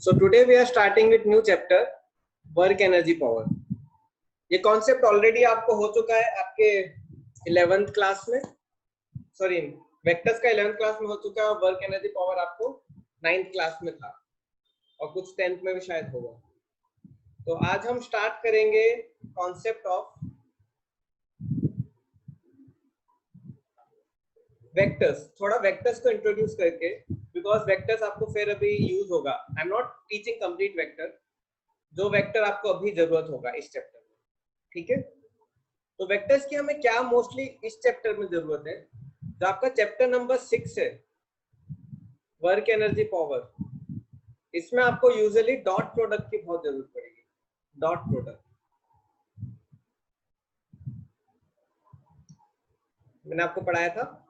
So today we are starting with new chapter, work energy power. ये concept already आपको हो चुका है आपके 11th क्लास में, सॉरी वेक्टर्स का 11th क्लास में हो चुका है और वर्क एनर्जी पावर आपको 9th क्लास में था और कुछ 10th में भी शायद होगा। तो आज हम स्टार्ट करेंगे कॉन्सेप्ट ऑफ वेक्टर्स, थोड़ा वेक्टर्स को इंट्रोड्यूस करके, बिकॉज वेक्टर्स आपको फिर अभी यूज होगा। I am not teaching complete vector, जो वेक्टर आपको अभी जरूरत होगा इस चैप्टर में, ठीक है। तो वेक्टर्स की हमें क्या मोस्टली इस चैप्टर में जरूरत है, जो आपका चैप्टर नंबर 6 है वर्क एनर्जी पावर, इसमें आपको यूजुअली डॉट प्रोडक्ट की बहुत जरूरत पड़ेगी। डॉट प्रोडक्ट मैंने आपको पढ़ाया था,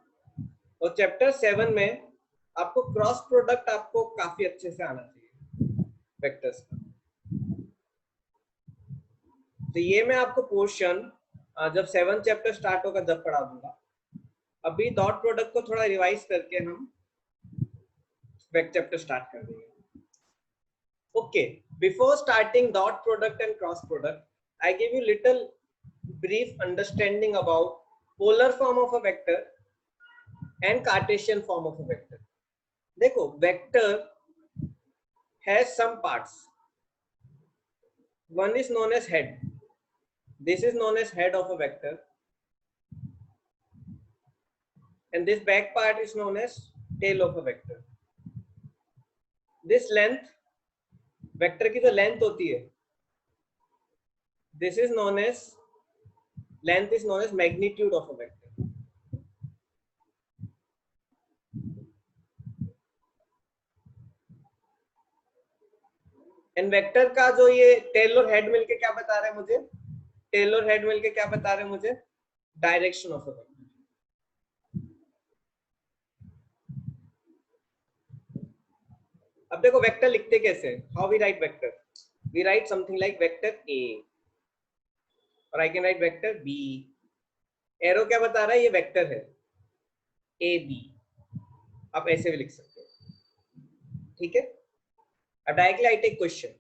और चैप्टर 7 में आपको क्रॉस प्रोडक्ट आपको काफी अच्छे से आना चाहिए वेक्टर्स का। तो ये मैं आपको पोर्शन जब 7th चैप्टर स्टार्ट होगा जब पढ़ा दूंगा। अभी डॉट प्रोडक्ट को थोड़ा रिवाइज करके हम वेक्टर चैप्टर स्टार्ट कर देंगे। Okay, before starting dot product and cross product, I give you little brief understanding about polar form of a vector and Cartesian form of a vector. देखो, vector has some parts, one is known as head, this is known as head of a vector, and this back part is known as tail of a vector. This length, vector की जो length होती है, this is known as, length is known as magnitude of a vector. And vector का जो ये tell और head मिलके क्या बता रहे हैं मुझे, टेल और हेड मिलके क्या बता रहे हैं मुझे, डायरेक्शन ऑफ अ वेक्टर। अब देखो वेक्टर लिखते कैसे, how we write vector, we write something like vector A और I can write vector B. Arrow क्या बता रहा है, ये वेक्टर है ए बी, आप ऐसे भी लिख सकते हो, ठीक है। अब डायरेक्टली आई टेक क्वेश्चन,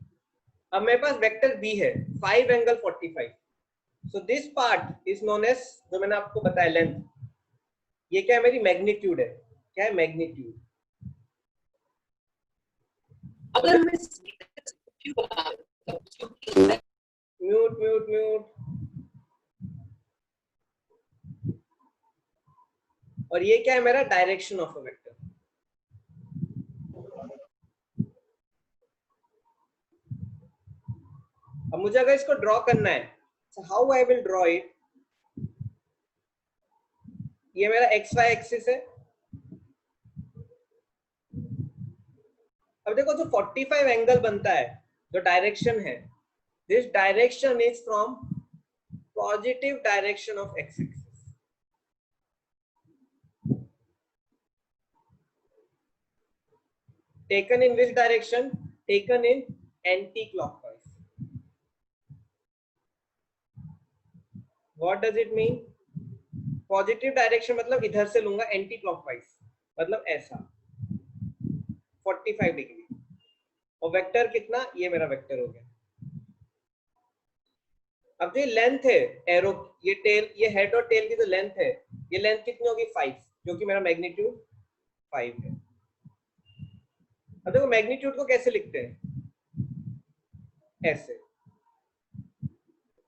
अब मेरे पास वेक्टर बी है 5 angle 45, so this part is known as, जो मैंने आपको बताया लेंथ, ये क्या है, मेरी मैग्नीट्यूड है। क्या है, मैग्नीट्यूड। अगर मैं म्यूट म्यूट म्यूट। और ये क्या है, मेरा डायरेक्शन ऑफ अ वेक्टर। अब मुझे अगर इसको ड्रॉ करना है, so how I will draw it, ये मेरा XY एक्सिस है। अब देखो जो 45 एंगल बनता है, जो डायरेक्शन है, this direction is from positive direction of x axis. Taken in which direction, taken in anti clockwise. What does it mean? Positive direction मतलब इधर से लूंगा, एंटी क्लॉकवाइज मतलब ऐसा 45 डिग्री। और वेक्टर कितना, ये मेरा वेक्टर हो गया। अब जो लेंथ है एरो, ये टेल, ये हेड और टेल की जो लेंथ है, ये लेंथ कितनी होगी 5, क्योंकि मेरा मैग्नीट्यूड 5 है। अब देखो मैग्नीट्यूड को कैसे लिखते हैं, ऐसे,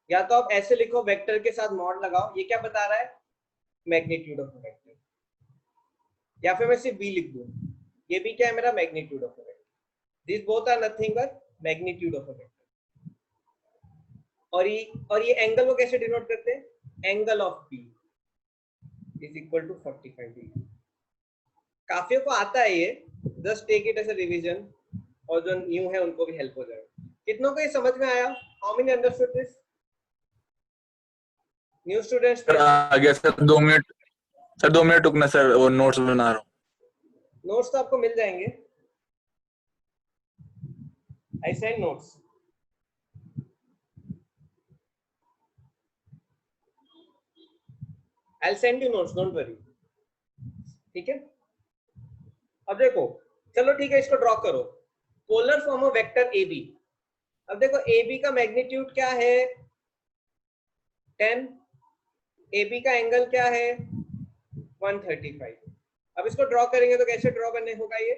या तो आप ऐसे लिखो, वेक्टर के साथ मॉड लगाओ, ये क्या बता रहा है, मैग्नीट्यूड ऑफ अ वेक्टर, या फिर मैं सिर्फ बी लिख दूं, ये भी क्या है, मेरा magnitude of a vector. This both are nothing but magnitude of a vector. और ये एंगल को कैसे डिनोट करते हैं, angle of B is equal to 45 degree. काफियों को आता है ये, just take it as a revision, और जो न्यू है उनको भी हेल्प हो जाएगा। कितनों को ये समझ में आया, how many understood this, new students? Sir आ गया सर, 2 मिनट सर, 2 मिनट रुकना सर, वो नोट्स बना रहा हूँ। नोट्स तो आपको मिल जाएंगे, I send notes. I will send you notes, don't worry, ठीक है। अब देखो, चलो ठीक है, इसको ड्रॉ करो। Polar form of vector A B. अब देखो ए बी का मैग्नीट्यूड क्या है 10, ए बी का एंगल क्या है 135। अब इसको ड्रॉ करेंगे तो कैसे ड्रॉ करने होगा, ये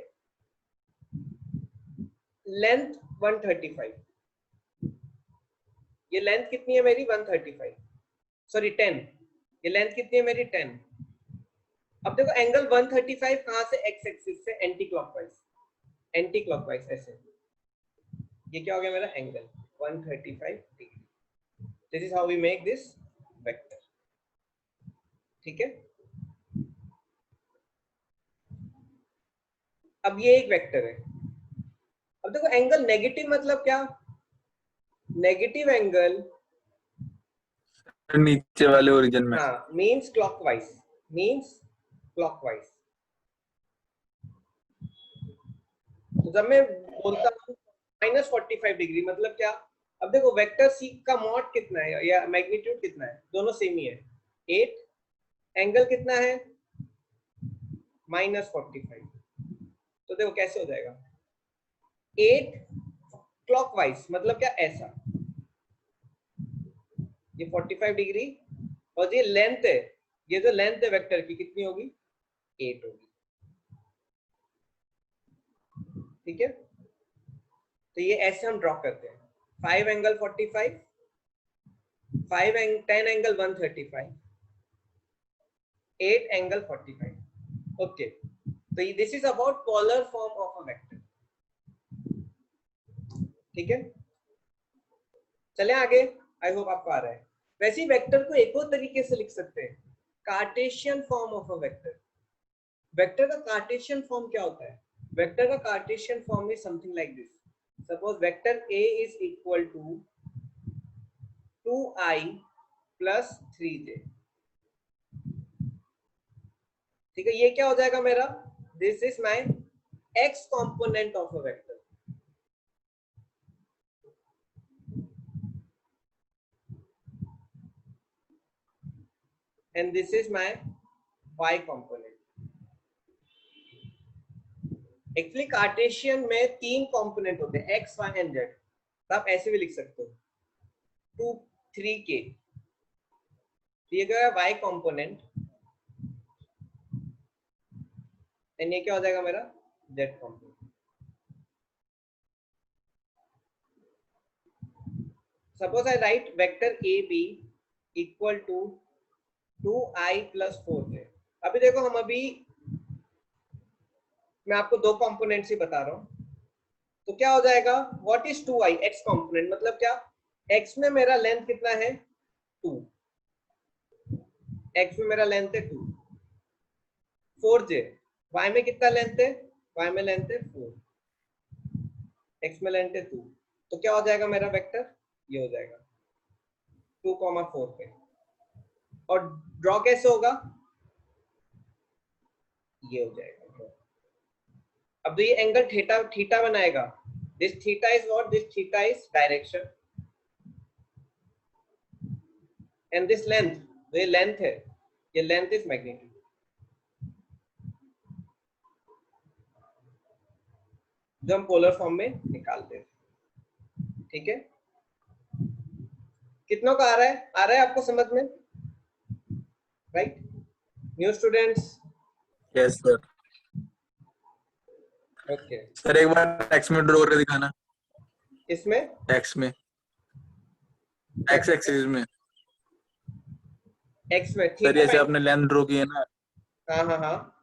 लेंथ 135, ये लेंथ कितनी है मेरी 135, सॉरी 10, ये लेंथ कितनी है मेरी 10। अब देखो एंगल 135 कहां से, एक्स एक्सिस से एंटी क्लॉकवाइज, एंटी क्लॉकवाइज ऐसे, ये क्या हो गया मेरा angle 135 degree. This is how we make this vector, ठीक है। अब ये एक वेक्टर है। अब देखो एंगल नेगेटिव मतलब क्या, नेगेटिव एंगल नीचे वाले ओरिजिन में। हाँ मीन्स क्लॉकवाइज, मीन्स क्लॉकवाइज। तो जब मैं बोलता हूँ -45 डिग्री मतलब क्या, अब देखो वेक्टर सी का मॉड कितना है या मैग्नीट्यूड कितना है, दोनों सेम ही है 8, एंगल कितना है -45। तो देखो कैसे हो जाएगा 8 क्लॉकवाइज मतलब क्या, ऐसा, ये 45 डिग्री और ये लेंथ है, ये जो लेंथ है वेक्टर की कितनी होगी 8 होगी, ठीक है। तो ये ऐसे हम ड्रॉ करते हैं 5 एंगल 45, 10 एंगल 135, 8 एंगल 45, ओके। तो this is about polar form of a vector, ठीक है। चले आगे, आई होप आपको आ रहा है। वैसे ही वेक्टर को एक और तरीके से लिख सकते हैं, Cartesian form of a vector. Vector का कार्टेशियन फॉर्म क्या होता है, वेक्टर का Cartesian form is something like this. Suppose vector a is equal to 2i plus 3j, ठीक है। ये क्या हो जाएगा मेरा, this is my x component of a vector, and this is my y component। Actually Cartesian में 3 component होते हैं x, y एंड z, तो आप ऐसे भी लिख सकते हो 2 3k, ये क्या है y कंपोनेंट, एंड ये क्या हो जाएगा मेरा z component. Suppose I write vector a b equal to 2i plus 4j। अभी देखो हम अभी मैं आपको 2 कंपोनेंट्स ही बता रहा हूं, तो क्या हो जाएगा what is 2i, x component मतलब क्या, x में मेरा लेंथ कितना है 2, x में मेरा लेंथ है 2, 4j y में कितना लेंथ है, y में लेंथ है 4, x में लेंथ है 2, तो क्या हो जाएगा मेरा वेक्टर, ये हो जाएगा 2,4 पे। और ड्रॉ कैसे होगा, ये हो जाएगा ड्रॉ। अब तो ये एंगल थीटा थीटा बनाएगा, this theta is what, this theta is direction and this length, ये लेंथ है, ये लेंथ इज मैग्नीट्यूड। जो हम पोलर फॉर्म में निकालते हैं, ठीक है। कितनों का आ रहा है आपको समझ में, right new students? Yes sir. Okay sir एक बार एक्स में ड्रॉ करके दिखाना, इसमें एक्स में, एक्स एक्सिस में। एक्स में सर थीटा जैसे आपने लेंथ ड्रॉ की है ना, हाँ हाँ हाँ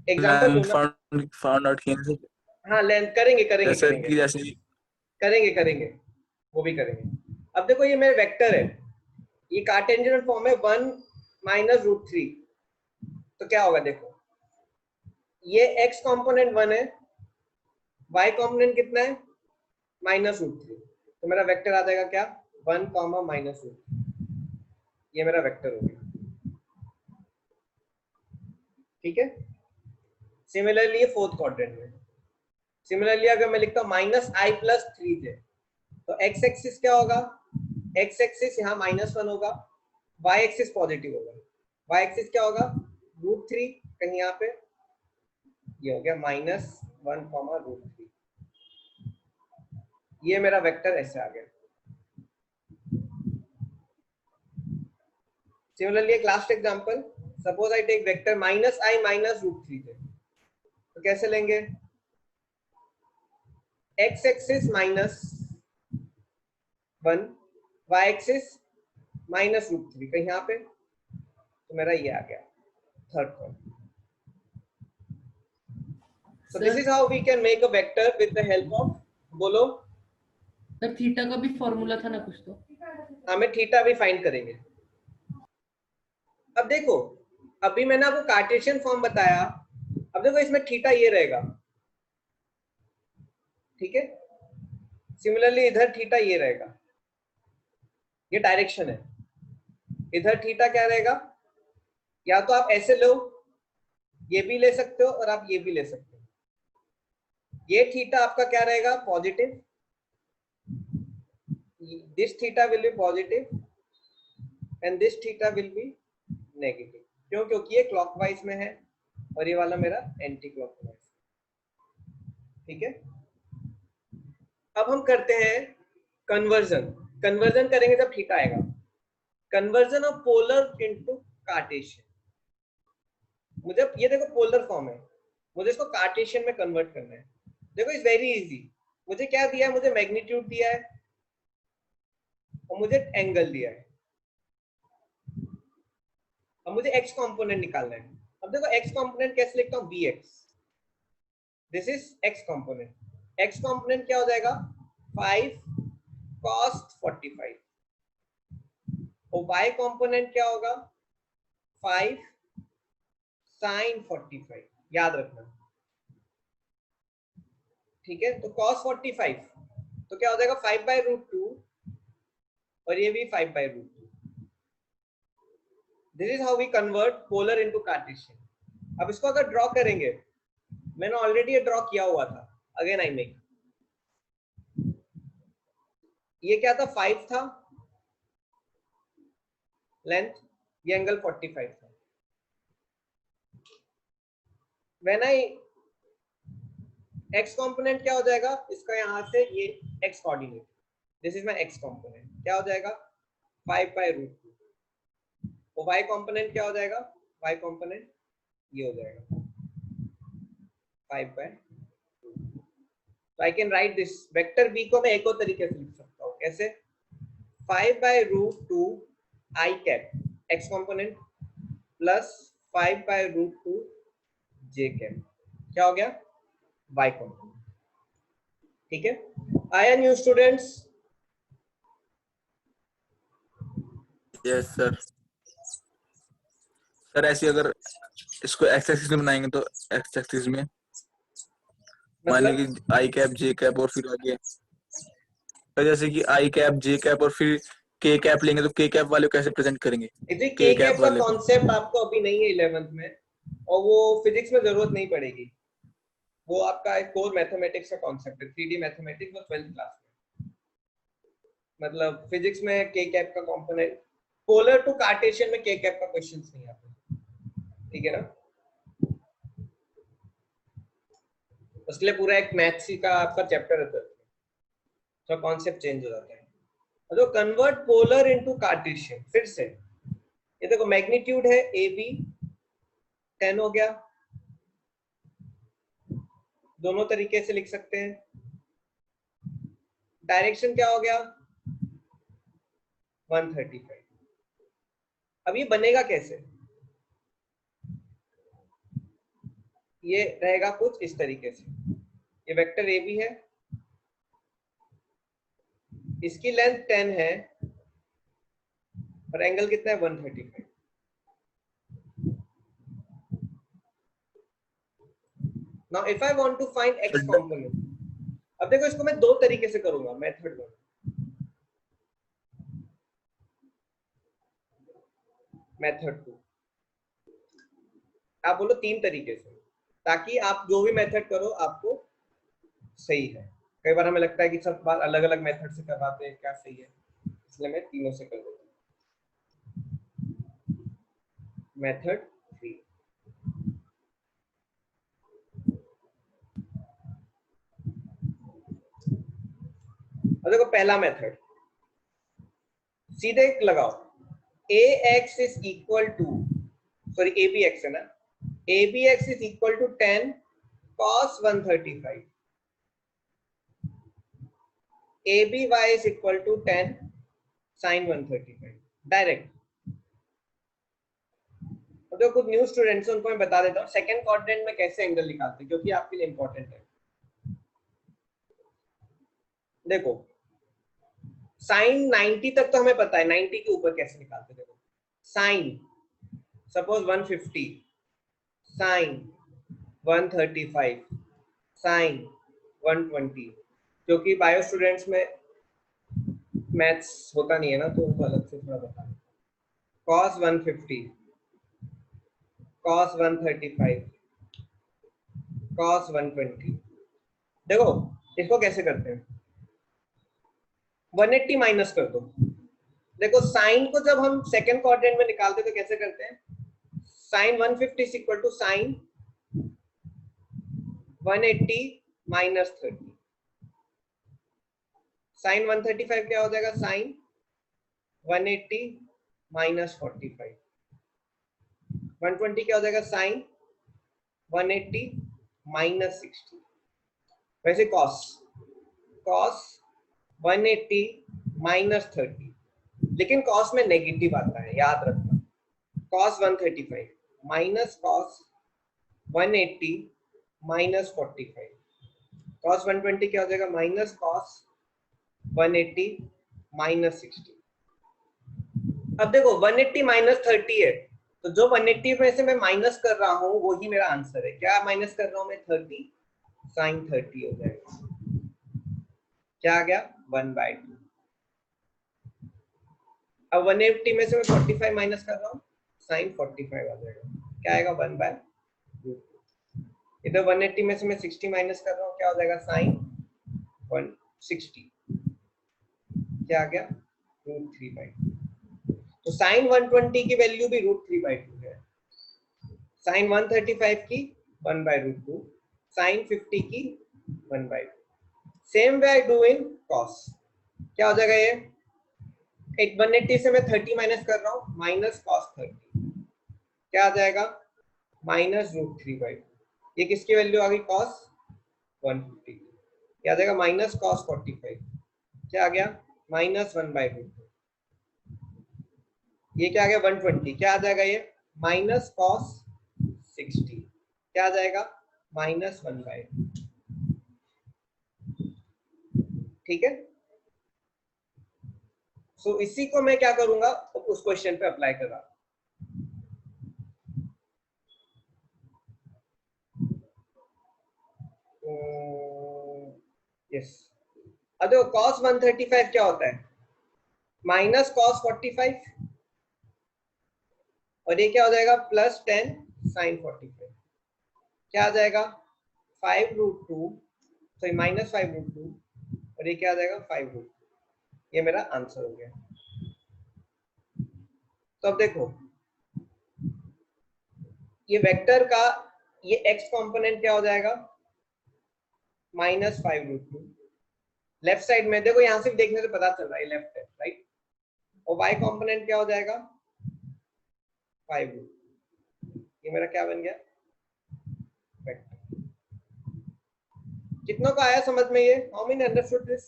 एग्जांपल लेंथ दो ना। फाउंड आउट किए ना, हाँ लेंथ करेंगे करेंगे जैसे करेंगे कि जैसे करेंगे करेंगे वो भी करेंगे। अब देखो ये मेरा वेक्टर है, ये कार्टेशियन फॉर्म है 1 माइनस रूट 3, तो क्या होगा देखो, ये x कंपोनेंट 1 है, y कंपोनेंट कितना है माइनस रूट 3, तो मेरा वेक्टर आ जाएगा क्या 1 कॉमा माइनस रूट, ये मेरा वेक्टर हो गया, ठीक है। सिमिलरली ये फोर्थ क्वाड्रेंट में, सिमिलरली अगर मैं लिखता हूँ -i प्लस 3j, तो x एक्सिस क्या होगा, x एक्सिस यहाँ -1 होगा, y एक्सिस पॉजिटिव होगा, y एक्सिस क्या होगा √3 कहीं यहाँ पे, ये हो गया -i 1,√3। ये मेरा वेक्टर ऐसे आ गया। सिमिलरली एक last example, suppose I take vector -i -√3 थे, तो कैसे लेंगे? x एक्सिस -1, y एक्सिस -√3, कहीं यहाँ पे, तो मेरा ये आ गया third term. So this is how we can make a vector with the help of, बोलो। सर थीटा का भी फॉर्मूला था ना कुछ तो। हमें थीटा भी फाइंड करेंगे। अब देखो, अभी मैंने आपको कार्टेशियन फॉर्म बताया, अब देखो इसमें थीटा ये रहेगा, ठीक है। सिमिलरली इधर थीटा ये रहेगा, ये डायरेक्शन है। इधर थीटा क्या रहेगा? या तो आप ऐसे लो, ये भी ले सकते हो और आप ये भी ले सकते हो। ये थीटा आपका क्या रहेगा? Positive. This theta will be positive and this theta will be negative. क्यों? क्योंकि ये क्लॉकवाइज में है और ये वाला मेरा एंटी क्लॉकवाइज। ठीक है, अब हम करते हैं कन्वर्जन। कन्वर्जन करेंगे जब थीटा आएगा। Conversion of polar into Cartesian. मुझे ये देखो पोलर फॉर्म है, मुझे इसको कार्टेशियन में कन्वर्ट करना है। देखो इट्स वेरी इजी। मुझे क्या दिया है? मुझे मैग्नीट्यूड दिया है और मुझे एंगल दिया है। अब मुझे x कंपोनेंट निकालना है। अब देखो x कंपोनेंट कैसे लिखता हूँ? bx, this is x component. x component क्या हो जाएगा? 5 cos 45 और y कंपोनेंट क्या होगा? 5 sin 45। याद रखना, ठीक है। तो cos 45 तो क्या हो जाएगा? 5/√2 और ये भी 5/√2। This is how we convert polar into Cartesian. अब इसको अगर ड्रॉ करेंगे, मैंने ऑलरेडी ये ड्रॉ किया हुआ था, अगेन आई मेक। ये क्या था? 5 था लेंथ, ये एंगल 45 था। व्हेन आई x कंपोनेंट क्या हो जाएगा इसका? यहां से ये x coordinate, this is my x component, क्या हो जाएगा? 5/√2। और y कंपोनेंट क्या हो जाएगा? y कंपोनेंट ये हो जाएगा 5/√2। तो आई can right this vector b को मैं एक और तरीके से लिख सकता हूँ। कैसे? 5/√2 i cap x component plus 5/√2 j cap, क्या हो गया? y component. ठीक है, आया new students? Yes sir. Sir ऐसे अगर इसको एक्स एक्सिस में बनाएंगे तो एक्स एक्सिस में मान लीजिए कि आई कैप जे कैप और फिर आगे, तो जैसे कि आई कैप जे कैप और फिर के कैप लेंगे तो के कैप वाले को कैसे प्रेजेंट करेंगे? के कैप का कॉन्सेप्ट आपको अभी नहीं है 11th में, और वो फिजिक्स में जरूरत नहीं पड़ेगी। वो आपका एक कोर मैथमेटिक्स का कॉन्सेप्ट है, 3D मैथमेटिक्स, वो 12th क्लास में। मतलब फिजिक्स में के कैप का कंपोनेंट, पोलर टू कार्टेशियन में के कैप का क्वेश्चंस नहीं आते, ठीक है ना। इसलिए पूरा एक मैथ्स का आपका चैप्टर रहता है, तो कॉन्सेप्ट चेंज हो जाता है। तो कन्वर्ट पोलर इनटू कार्टेशियन, फिर से ये देखो मैग्नीट्यूड है ए बी, 10 हो गया, दोनों तरीके से लिख सकते हैं। डायरेक्शन क्या हो गया? 135। अब ये बनेगा कैसे? ये रहेगा कुछ इस तरीके से, ये वेक्टर ए बी है, इसकी लेंथ 10 है और एंगल कितना है? 135। Now if I want to find x component, अब देखो इसको मैं दो तरीके से करूंगा, मेथड 1, मेथड 2। आप बोलो 3 तरीके से, ताकि आप जो भी मेथड करो आपको सही है। कई बार हमें लगता है कि सब बार अलग अलग मेथड से करवाते हैं, क्या सही है, इसलिए मैं तीनों से कर देता हूँ। मेथड 3, और देखो पहला मेथड सीधे लगाओ, ax is equal to, sorry abx है ना, abx is equal to 10 cos 135, aby is equal to 10 sin 135 direct. तो कुछ न्यू स्टूडेंट्स उनको मैं बता देता हूँ सेकंड क्वाड्रेंट में कैसे एंगल निकालते हैं, क्योंकि आपके लिए इंपॉर्टेंट है। देखो साइन 90 तक तो हमें पता है, 90 के ऊपर कैसे निकालते हैं। देखो साइन सपोज 150, साइन 135, साइन 120, क्योंकि बायो स्टूडेंट्स में मैथ्स होता नहीं है ना, तो उनको अलग से थोड़ा बता। cos 150, cos 135, cos 120। देखो इसको कैसे करते हैं, 180 माइनस कर दो। देखो साइन को जब हम सेकंड क्वाड्रेंट में निकालते तो कैसे करते हैं, sine 150 is equal to sine 180 minus 30, sine 135 क्या हो जाएगा, साइन 180 माइनस 45, 120 क्या हो जाएगा, साइन 180 माइनस 60। वैसे cos 180 माइनस 30, लेकिन cos में नेगेटिव आता है, याद रखना। cos 135 minus cos 180 minus 45, cos 120 क्या हो जाएगा, माइनस cos 180 माइनस 60। अब देखो 180 माइनस 30 है, तो जो 180 में से मैं माइनस कर रहा हूं वही मेरा आंसर है। क्या माइनस कर रहा हूं मैं, 30, साइन 30 हो जाएगा। क्या आ गया, 1/2। अब 180 में से मैं 45 माइनस कर रहा हूँ, साइन 45 आ जाएगा। क्या आएगा, 1/2। इधर 180 में से मैं 60 माइनस कर रहा हूँ, क्या हो जाएगा, साइन 160। क्या आ गया, √3/2। तो साइन 120 की वैल्यू भी √3/2 है, साइन 135 की 1/√2, साइन 50 की 1/2। Same way I do in cos. क्या हो जाएगा, ये 180 से मैं 30 माइनस कर रहा हूँ, माइनस cos 30। क्या आ जाएगा, माइनस √3/2। ये किसकी वैल्यू आ गई, cos 150। क्या आ जाएगा, माइनस cos 45। क्या आ गया, माइनस 1/√2। ये क्या आ गया, 120। क्या आ जाएगा, ये माइनस cos 60। क्या आ जाएगा, माइनस 1/2। ठीक है। सो इसी को मैं क्या करूंगा, उस क्वेश्चन पे अप्लाई कर रहा हूं। यस, अब देखो cos 135 क्या होता है, माइनस cos 45, और ये क्या हो जाएगा, प्लस 10 sin 45। क्या आ जाएगा, 5√2, सॉरी माइनस 5√2, और ये क्या आ जाएगा, 5√2। ये मेरा आंसर हो गया। तो अब देखो ये वेक्टर का ये x कंपोनेंट क्या हो जाएगा, माइनस 5√2। लेफ्ट साइड में देखो, यहां से देखने से पता चल रहा है लेफ्ट है, राइट। और y कंपोनेंट क्या हो जाएगा, 5√2। ये मेरा क्या बन गया, वेक्टर। कितनों का आया समझ में ये, हाउ मेनी अंडरस्टूड दिस।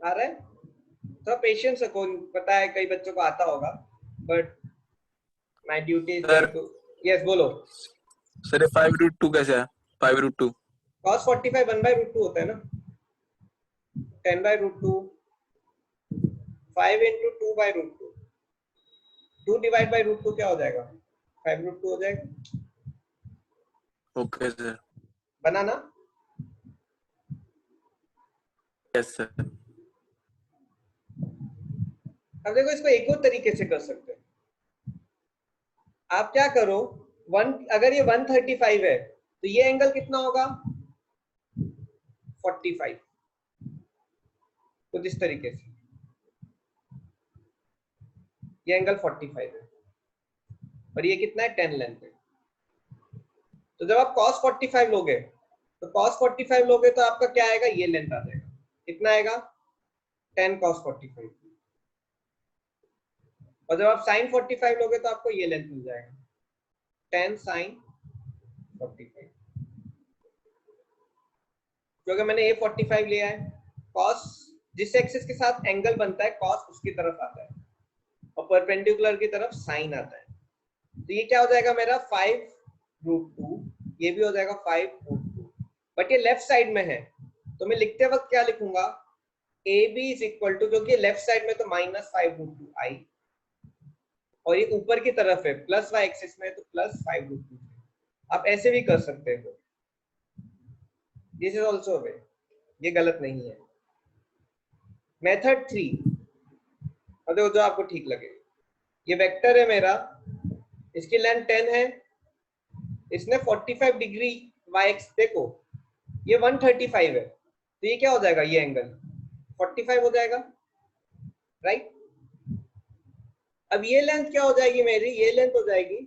आ रहा है, थोड़ा पेशेंस रखो, पता है कई बच्चों को आता होगा, but my duty is to. Yes बोलो सर, ये 5√2 कैसे है, 5√2? cos 45 1/√2 होता है ना, 10/√2, 5 into 2/√2, 2 डिवाइड बाय √2 क्या हो जाएगा, 5√2 हो जाएगा। ओके सर, बनाना। Yes sir. अब देखो इसको एक और तरीके से कर सकते हैं। आप क्या करो, अगर ये 135 है तो ये एंगल कितना होगा, 45। कुछ इस तरीके से ये एंगल 45 है, और ये कितना है, 10 लेंथ है। तो जब आप cos 45 लोगे तो cos 45 लोगे तो आपका क्या आएगा, ये लेंथ आ जाएगा, कितना आएगा 10 cos 45, और जब आप sin 45 लोगे तो आपको ये लेंथ मिल जाएगा 10 sin 45, क्योंकि मैंने ये 45 लिया है, cos जिस एक्सिस के साथ एंगल बनता है cos उसकी तरफ आता है और परपेंडिकुलर की तरफ sin आता है, तो ये क्या हो जाएगा मेरा 5√2, ये भी हो जाएगा 5√2, बट ये लेफ्ट साइड में है तो मैं लिखते वक्त क्या लिखूंगा, AB इज इक्वल टू, क्योंकि लेफ्ट साइड में तो -5√2i और ये ऊपर की तरफ है प्लस y एक्सिस में तो +5√2, आप ऐसे भी कर सकते हो, दिस इज ऑल्सो वे, ये गलत नहीं है। मेथड 3, और देखो जो आपको ठीक लगे, ये वेक्टर है मेरा, इसकी लेंथ 10 है, इसने 45 डिग्री y एक्स, देखो ये 135 है तो ये क्या हो जाएगा, ये एंगल 45 हो जाएगा, राइट। अब ये लेंथ क्या हो जाएगी मेरी, ये लेंथ हो जाएगी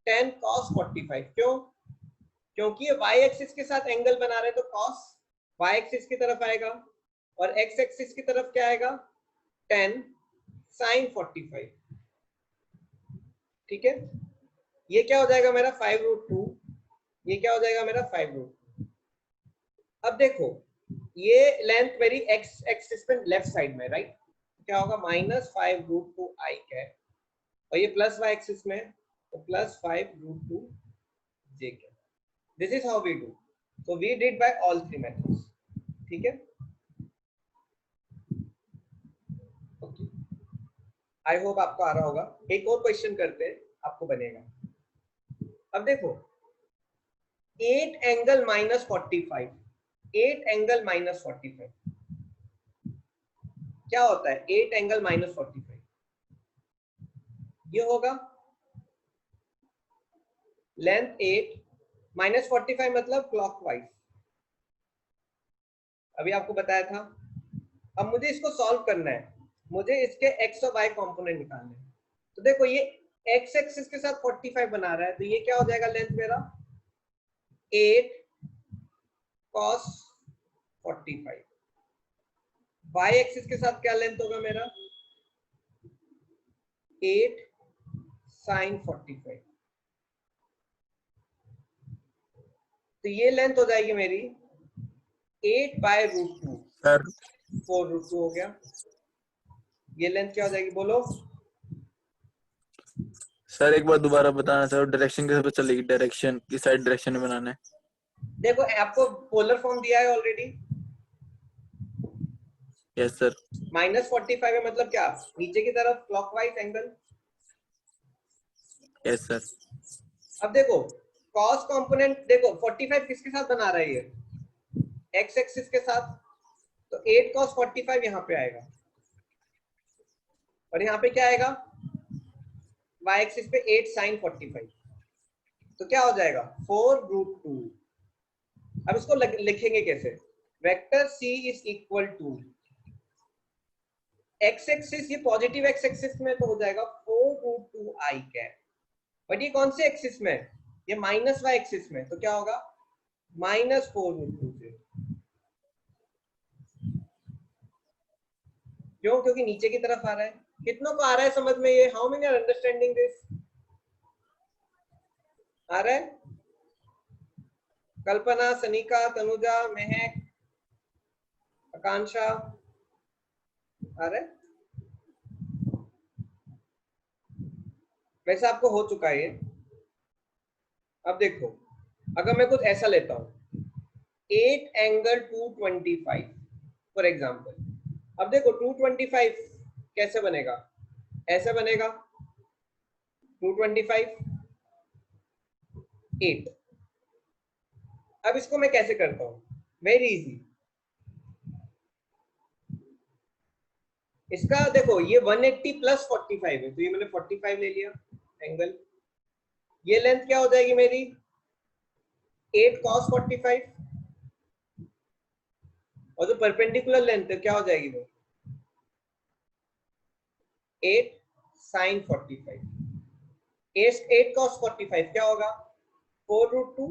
10 cos 45, क्यों, क्योंकि ये y एक्सिस के साथ एंगल बना रहे तो cos y एक्सिस की तरफ आएगा और x एक्सिस की तरफ क्या आएगा 10 sin 45, ठीक है। ये क्या हो जाएगा मेरा 5√2, ये क्या हो जाएगा मेरा 5√2। अब देखो ये लेंथ मेरी x एक्सिस पे लेफ्ट साइड में, राइट, क्या होगा -5√2 i कैप, और ये प्लस y एक्सिस में तो +5√2 j cap. This is how we do, so we did by all three methods, ठीक है। ओके, आई होप आपको आ रहा होगा। एक और क्वेश्चन करते हैं, आपको बनेगा। अब देखो 8 एंगल -45, 8 एंगल -45 क्या होता है, 8 एंगल -45 ये होगा लेंथ 8 -45 मतलब क्लॉकवाइज, अभी आपको बताया था। अब मुझे इसको सॉल्व करना है, मुझे इसके x और y कंपोनेंट निकालने हैं, तो देखो ये x एक्सिस के साथ 45 बना रहा है तो ये क्या हो जाएगा लेंथ मेरा 8 cos 45, y एक्सिस के साथ क्या लेंथ होगा मेरा 8 sin 45, तो ये लेंथ हो जाएगी मेरी 8/√2, सर 4√2 हो गया, ये लेंथ क्या हो जाएगी बोलो। सर एक बार दोबारा बताना सर, डायरेक्शन कैसे पता चलेगी, डायरेक्शन किस साइड डायरेक्शन में बनाना है। देखो आपको पोलर फॉर्म दिया है ऑलरेडी, यस सर। -45 है मतलब क्या, नीचे की तरफ क्लॉकवाइज एंगल। Yes sir. अब देखो cos कंपोनेंट, देखो 45 किसके साथ बना रहा है ये, x एक्सिस के साथ, तो 8 cos 45 यहाँ पे आएगा और यहाँ पे क्या आएगा y एक्सिस पे 8 sin 45, तो क्या हो जाएगा 4√2। अब इसको लिखेंगे कैसे, vector c is equal to x axis, ये पॉजिटिव x एक्सिस में तो हो जाएगा 4√2 i कैप, बट ये कौन से एक्सिस में, ये -y एक्सिस में, तो क्या होगा -4√2 से, क्यों, क्योंकि नीचे की तरफ आ रहा है। कितनों को आ रहा है समझ में ये, how many are understanding this, आ रहा है, कल्पना, सनिका, तनुजा, महक, आकांक्षा, आ रहा है, वैसे आपको हो चुका है ये। अब देखो अगर मैं कुछ ऐसा लेता हूं 8 एंगल 225 फॉर एग्जांपल, अब देखो 225 कैसे बनेगा, ऐसे बनेगा 225 8। अब इसको मैं कैसे करता हूं, वेरी इजी, इसका देखो ये 180 + 45 है तो ये मैंने 45 ले लिया एंगल, ये लेंथ क्या हो जाएगी मेरी 8 cos 45, और जो परपेंडिकुलर लेंथ है क्या हो जाएगी वो 8 sin 45, 8 cos 45 क्या होगा 4√2,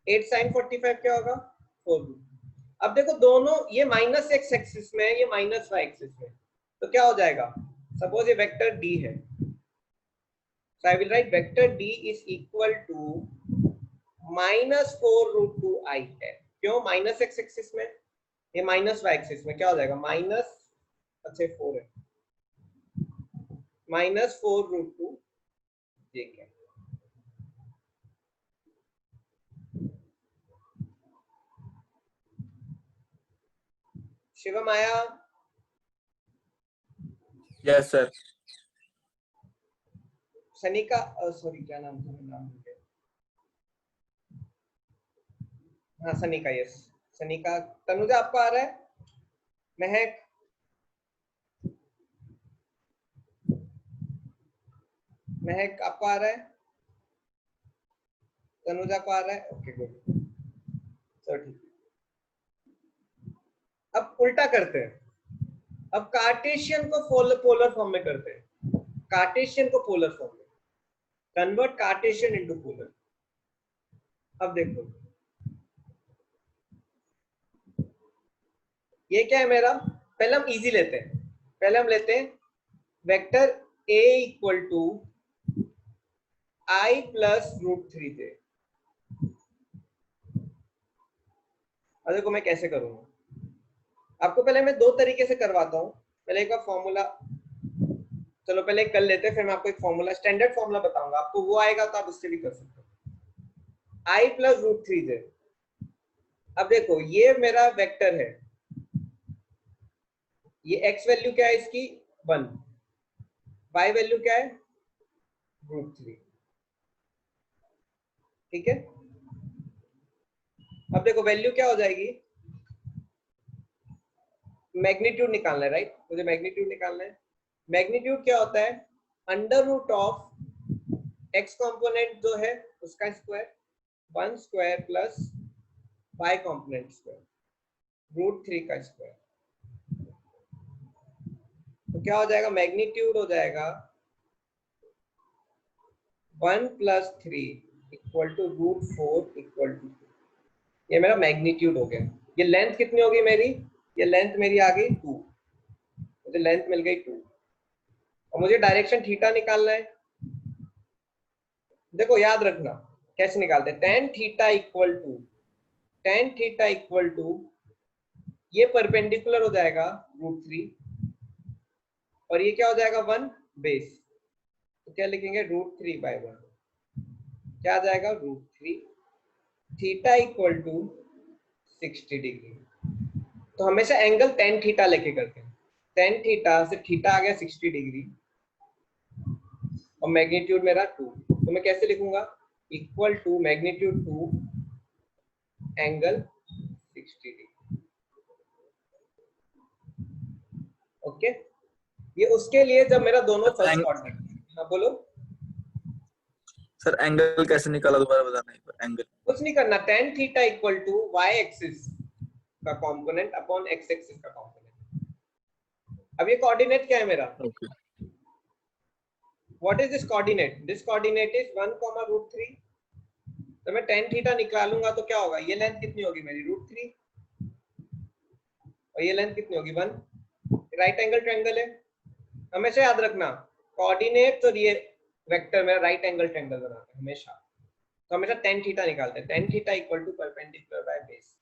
8 sin 45 क्या होगा 4 रूट। अब देखो दोनों ये माइनस एक्स एक्सिस में है, ये माइनस वाई एक्सिस में, तो क्या हो जाएगा, सपोज ये वेक्टर डी है, so I will write vector d is equal to minus 4 root 2 I है। क्यों, माइनस एक्स एक्सिस में, ये माइनस वाई एक्सिस में, क्या हो जाएगा माइनस, अच्छा 4 है, माइनस 4 रूट 2 जे के। शिवम आया? Yes sir. सनिका, सॉरी क्या नाम था, नाम भूल गया। हाँ सनिका, यस सनिका। तनुजा आपको आ रहा है? महक, महक आपको आ रहा है? तनुजा को आ रहा है? ओके गुड, चलो ठीक। अब उल्टा करते हैं, अब कार्टेशियन को पोलर फॉर्म में करते हैं, कार्टेशियन को पोलर फॉर्म में, कन्वर्ट कार्टेशियन इनटू पोलर। अब देखो ये क्या है मेरा, पहले हम इजी लेते हैं, पहले हम लेते हैं vector a equal to i plus root 3 j। अब देखो मैं कैसे करूंगा, आपको पहले मैं दो तरीके से करवाता हूं। पहले एक बार फॉर्मूला, चलो पहले कर लेते हैं, फिर मैं आपको एक फॉर्मूला, स्टैंडर्ड फॉर्मूला बताऊंगा, आपको वो आएगा तो आप उससे भी कर सकते हो। i plus root 3 j। अब देखो ये मेरा वेक्टर है, ये x वैल्यू क्या है इसकी 1, y वैल्यू क्या है रूट 3, ठीक है। अब देखो वैल्यू क्या हो जाएगी, मैग्नीट्यूड निकालना है, राइट, मुझे मैग्नीट्यूड निकालना है। मैग्नीट्यूड क्या होता है, under root of X component जो है उसका square 1 square plus Y component square root 3 का स्क्वायर। तो क्या हो जाएगा, मैग्नीट्यूड हो जाएगा 1 plus 3 equal to root 4 equal to, ये मेरा मैग्नीट्यूड हो गया। ये लेंथ कितनी होगी मेरी, ये लेंथ मेरी आ गई 2, मुझे लेंथ मिल गई 2, और मुझे डायरेक्शन थीटा निकालना है। देखो याद रखना कैसे निकालते हैं, tan theta equal to, tan theta equal to, ये परपेंडिकुलर हो जाएगा रूट 3, और ये क्या हो जाएगा 1 बेस, तो क्या लिखेंगे रूट 3 बाय 1, क्या आ जाएगा root 3, theta equal to 60 degree. तो हमेशा एंगल टेन थीटा लेके करते हैं, टेन थीटा से थीटा आ गया 60 डिग्री, और मैग्नीट्यूड मेरा 2, तो मैं कैसे लिखूंगा, equal to magnitude 2 angle 60 degree. Okay, ये उसके लिए जब मेरा दोनों फर्स्ट ऑर्डर। हाँ बोलो सर, एंगल कैसे निकाला दोबारा बताना एक बार। एंगल कुछ नहीं करना, tan theta equal to Y axis का कंपोनेंट अपॉन एक्स एक्सिस का कंपोनेंट। अब ये कोऑर्डिनेट क्या है मेरा, okay. What is this coordinate, this coordinate is 1, root 3। तो मैं टेन थीटा निकालूंगा तो क्या होगा, ये लेंथ कितनी होगी मेरी रूट 3, और ये लेंथ कितनी होगी 1, राइट एंगल ट्रायंगल है। हमेशा याद रखना कोऑर्डिनेट और ये वेक्टर मेरा राइट एंगल ट्रायंगल बनाता है हमेशा, तो हमेशा टेन थीटा निकालते हैं, tan theta equal to perpendicular by base.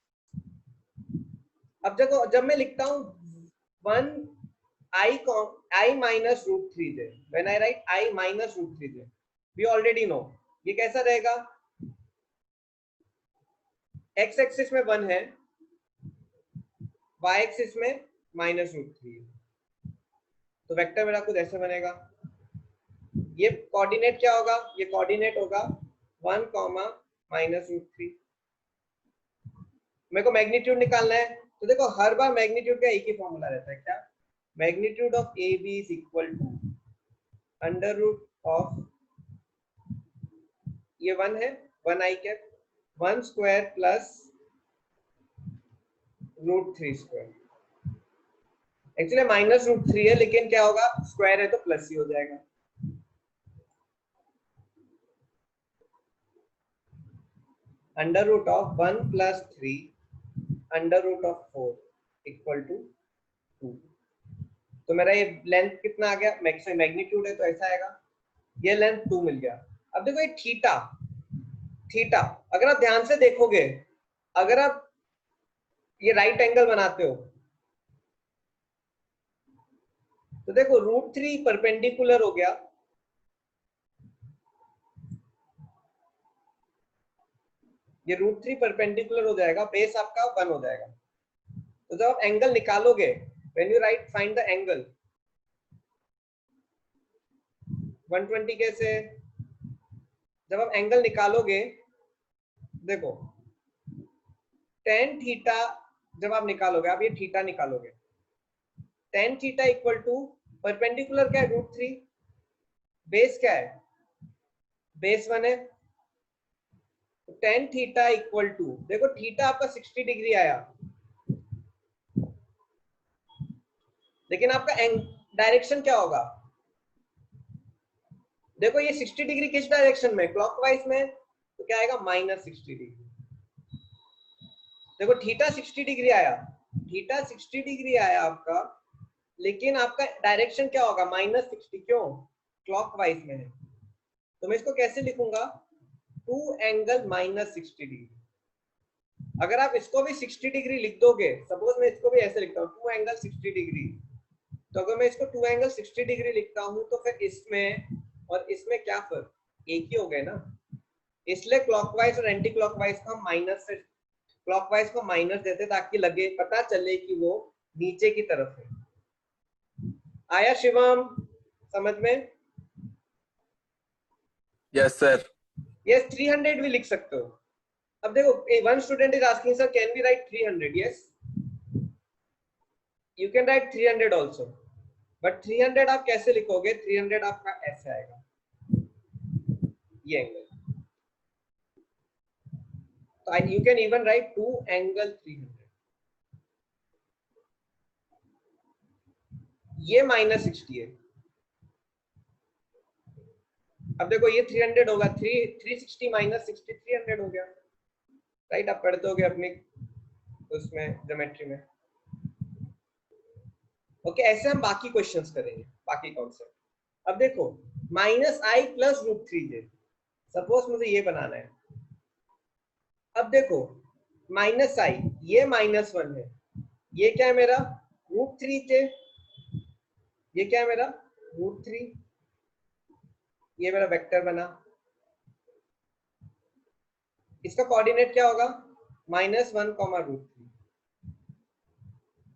अब देखो जब मैं लिखता हूँ 1 I minus root 3j, when I write I minus root 3j, we already know ये कैसा रहेगा, x एक्सिस में 1 है, y एक्सिस में माइनस रूट 3 है, तो वेक्टर मेरा कुछ ऐसे बनेगा। ये कोऑर्डिनेट क्या होगा, ये कोऑर्डिनेट होगा 1, माइनस रूट 3। मेरे को मैग्नीट्यूड निकालना है, तो देखो हर बार मैग्नीट्यूड का एक ही फॉर्मूला रहता है, क्या, magnitude of A B is equal to under root of, ये 1 है 1 I cap 1 square plus root 3 square. Actually minus root 3 है, लेकिन क्या होगा स्क्वायर है तो प्लस ही हो जाएगा। Under root of 1 plus 3 under root of 4 equal to 2। तो मेरा ये लेंथ कितना आ गया, मैग्नीट्यूड है तो ऐसा आएगा, ये लेंथ 2 मिल गया। अब देखो ये थीटा, थीटा अगर आप ध्यान से देखोगे, अगर आप ये राइट एंगल बनाते हो तो देखो √3 परपेंडिकुलर हो गया, ये √3 परपेंडिकुलर हो जाएगा, बेस आपका 1 हो जाएगा। तो जब आप एंगल निकालोगे, when you right find the angle 120 कैसे, जब आप एंगल निकालोगे देखो tan थीटा, जब आप निकालोगे, आप ये थीटा निकालोगे, tan theta equal to perpendicular क्या है √3, बेस क्या है, बेस 1 है, तो tan थीटा इक्वल टू, देखो थीटा आपका 60 डिग्री आया, लेकिन आपका डायरेक्शन क्या होगा, देखो ये 60 डिग्री किस डायरेक्शन में, क्लॉकवाइज में, तो क्या आएगा -60 डिग्री। देखो थीटा 60 डिग्री आया, थीटा 60 डिग्री आया आपका, लेकिन आपका डायरेक्शन क्या होगा -60, क्यों, क्लॉकवाइज में है। तो मैं इसको कैसे लिखूंगा, 2 एंगल -60 डिग्री। अगर आप इसको भी 60 डिग्री लिख दोगे, सपोज मैं इसको भी ऐसे लिखता हूँ 2 एंगल 60 डिग्री, तो अगर मैं इसको 2 एंगल 60 डिग्री लिखता हूं तो फिर इसमें और इसमें क्या फर्क, एक ही हो गए ना, इसलिए क्लॉकवाइज और एंटी क्लॉकवाइज को हम माइनस से, क्लॉकवाइज को माइनस देते ताकि लगे, पता चले कि वो नीचे की तरफ है। आया शिवम समझ में? Yes sir. यस 300 भी लिख सकते हो। अब देखो one student is asking sir can we write 300, yes you can write 300 also, but 300 आप कैसे लिखोगे, 300 आपका ऐसे आएगा, ये एंगल, तो you can even write 2 angle 300, ये -60 है। अब देखो ये 300 होगा, 360 -60 300 हो गया, राइट, आप पढ़ते होगे अपनी उसमें ज्योमेट्री में। ओके, ऐसे हम बाकी क्वेश्चंस करेंगे, बाकी कॉन्सेप्ट। अब देखो -i प्लस √3j, सपोज मुझे ये बनाना है। अब देखो -i, ये -1 है, ये क्या है मेरा √3j, ये क्या है मेरा √3, ये मेरा वेक्टर बना, इसका कोऑर्डिनेट क्या होगा -1, √3।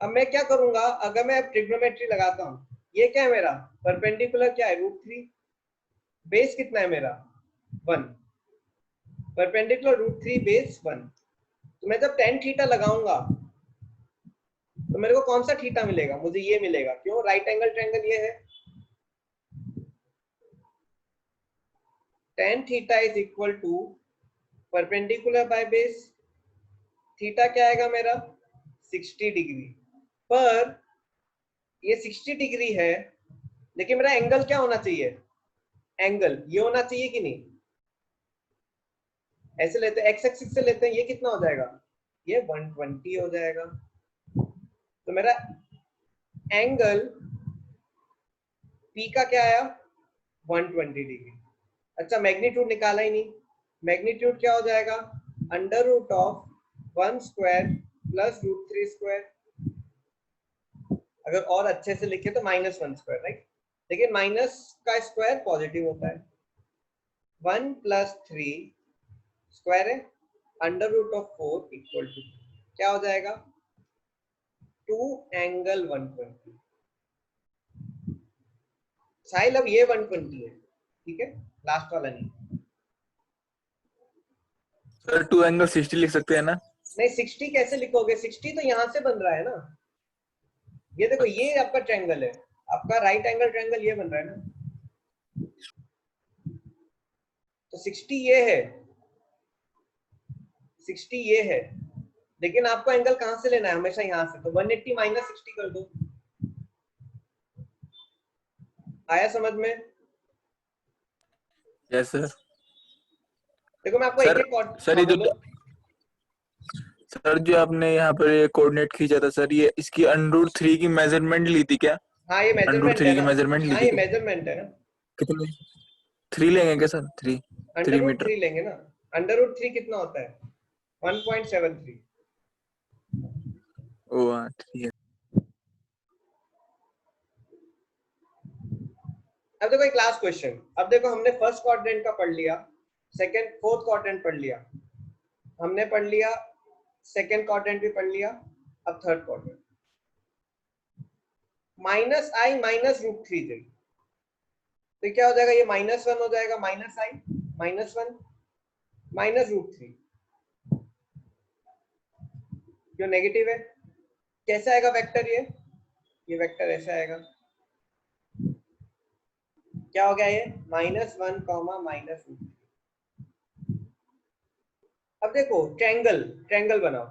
अब मैं क्या करूंगा, अगर मैं ट्रिग्नोमेट्री लगाता हूं, ये क्या है मेरा परपेंडिकुलर क्या है √3, बेस कितना है मेरा 1, परपेंडिकुलर √3 बेस 1। तो मैं जब tan थीटा लगाऊंगा तो मेरे को कौन सा थीटा मिलेगा, मुझे ये मिलेगा, क्यों, राइट एंगल ट्रायंगल ये है, tan theta is equal to perpendicular by base, theta क्या आएगा मेरा 60 डिग्री, पर ये 60 डिग्री है, लेकिन मेरा एंगल क्या होना चाहिए, एंगल ये होना चाहिए कि नहीं, ऐसे लेते हैं एक्स एक्सिस से लेते हैं, ये कितना हो जाएगा, ये 120 हो जाएगा। तो मेरा एंगल P का क्या आया 120 डिग्री। अच्छा मैग्नीट्यूड निकाला ही नहीं, मैग्नीट्यूड क्या हो जाएगा √1² प्लस √3², अगर और अच्छे से लिखे तो -1², राइट, लेकिन माइनस का स्क्वायर पॉजिटिव होता है, 1 + 3 स्क्वायर है, √4 इक्वल टू क्या हो जाएगा 2 एंगल 120। साहिल अब ये 120 है, ठीक है, लास्ट वाला नहीं। सर 2 एंगल 60 लिख सकते हैं ना? नहीं 60 कैसे लिखोगे, 60 तो यहाँ से बन रहा है ना, ये देखो ये आपका ट्रायंगल है, आपका राइट एंगल ट्रायंगल ये बन रहा है ना, तो 60 ये है, 60 ये है, लेकिन आपको एंगल कहां से लेना है, हमेशा यहां से, तो 180 -60 कर दो। आया समझ में? Yes sir. देखो मैं आपको सर, एक एक सर ये जो सर जो आपने यहाँ पर ये कोऑर्डिनेट खींचा था सर, ये इसकी √3 की मेजरमेंट ली थी क्या? हाँ ये मेजरमेंट है √3 की ना, मेजरमेंट ली हाँ थी ये क्या? मेजरमेंट है ना, कितने? 3 लेंगे क्या सर? 3 मीटर? √3 लेंगे ना। √3 कितना होता है? 1.73। ओ हाँ ठीक है। अब देखो एक लास्ट क्वेश्चन। अब देखो हमने फर्स्ट क्वाड्रेंट का पढ़ लिया, सेकंड फोर्थ क्वाड्रेंट पढ़ लिया, हमने पढ़ लिया सेकंड क्वाड्रेंट भी पढ़ लिया, अब थर्ड क्वाड्रेंट। -i -√3 तो क्या हो जाएगा? ये -1 हो जाएगा, -i -1 -√3, जो नेगेटिव है। कैसे आएगा वेक्टर? ये वेक्टर ऐसे आएगा। क्या हो गया ये? -1, -√3। अब देखो ट्रायंगल, ट्रायंगल बनाओ।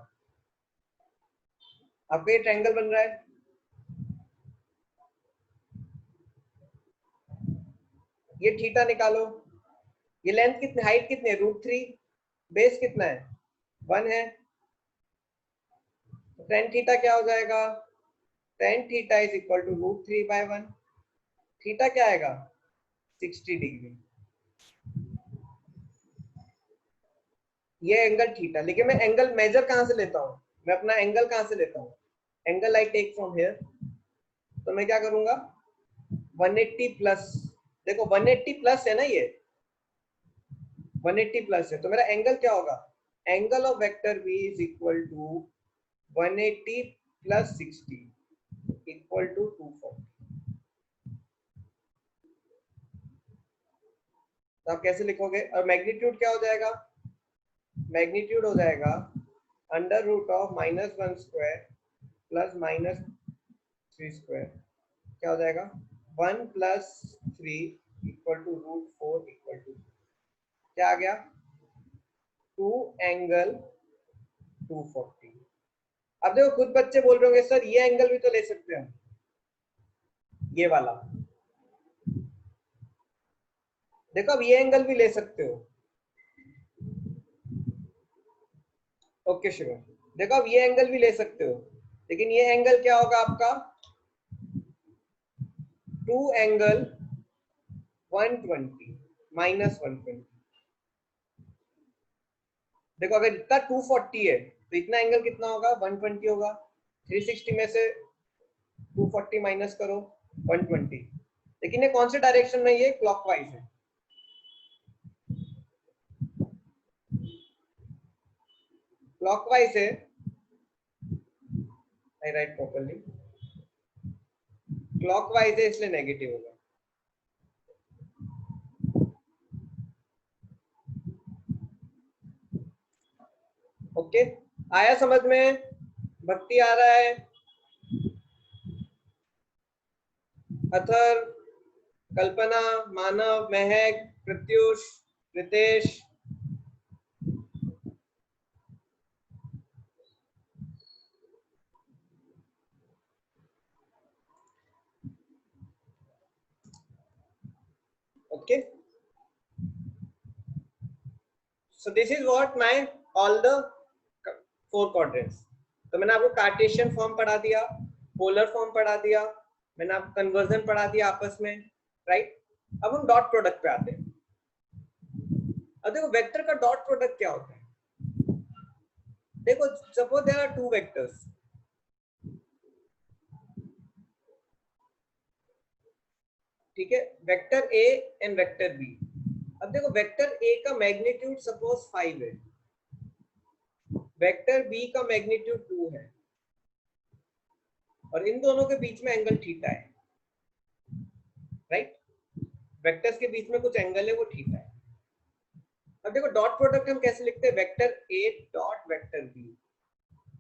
आपको ये ट्रायंगल बन रहा है, ये थीटा निकालो। ये लेंथ कितनी, हाइट कितनी है? √3, बेस कितना है? 1 है। tan थीटा क्या हो जाएगा? tan theta is equal to √3/1। Theta क्या आएगा? 60 डिग्री। ये एंगल थीटा। लेकिन मैं एंगल मेजर कहां से लेता हूं? मैं अपना एंगल कहां से लेता हूं? Angle I take from here. तो मैं क्या करूंगा? 180 प्लस, देखो 180 प्लस है ना, ये 180 प्लस है, तो मेरा एंगल क्या होगा? Angle of vector B is equal to 180 प्लस 60 इक्वल टू 240। तो आप कैसे लिखोगे? और मैग्नीट्यूड क्या हो जाएगा? मैग्नीट्यूड हो जाएगा √of -1² प्लस -3² क्या हो जाएगा? 1 + 3 इक्वल टू √4 इक्वल टू क्या आ गया? 2 एंगल 240। अब देखो खुद बच्चे बोल रहे होंगे सर ये एंगल भी तो ले सकते हैं, ये वाला। देखो अब ये एंगल भी ले सकते हो। ओके शिव, देखो अब ये एंगल भी ले सकते हो, लेकिन ये एंगल क्या होगा आपका? 2 एंगल 120 -120। देखो अगर इतना 240 है तो इतना एंगल कितना होगा? 120 होगा। 360 में से 240 माइनस करो 120। लेकिन ये कौन से डायरेक्शन में? ये क्लॉकवाइज है। क्लॉकवाइज है, आई राइट प्रॉपर्ली, क्लॉकवाइज है इसलिए नेगेटिव होगा। ओके, आया समझ में? भक्ति आ रहा है? Athar, Kalpana, Manav, Mahak, Pratyush, Ritesh, okay. So this is what my all the 4 quadrants. तो मैंने आपको कार्टेशियन फॉर्म पढ़ा दिया, पोलर फॉर्म पढ़ा दिया, मैंने आपको कन्वर्जन पढ़ा दिया आपस में, राइट। अब हम डॉट प्रोडक्ट पे आते हैं। अब देखो वेक्टर का डॉट प्रोडक्ट क्या होता है? देखो सपोज देयर आर 2 वेक्टर्स, ठीक है, vector A and vector B. अब देखो वेक्टर ए का मैग्नीट्यूड सपोज 5 है, वेक्टर बी का मैग्नीट्यूड 2 है, और इन दोनों के बीच में एंगल थीटा है, राइट। वेक्टर्स के बीच में कुछ एंगल है, वो थीटा है। अब देखो डॉट प्रोडक्ट हम कैसे लिखते हैं? Vector A dot vector B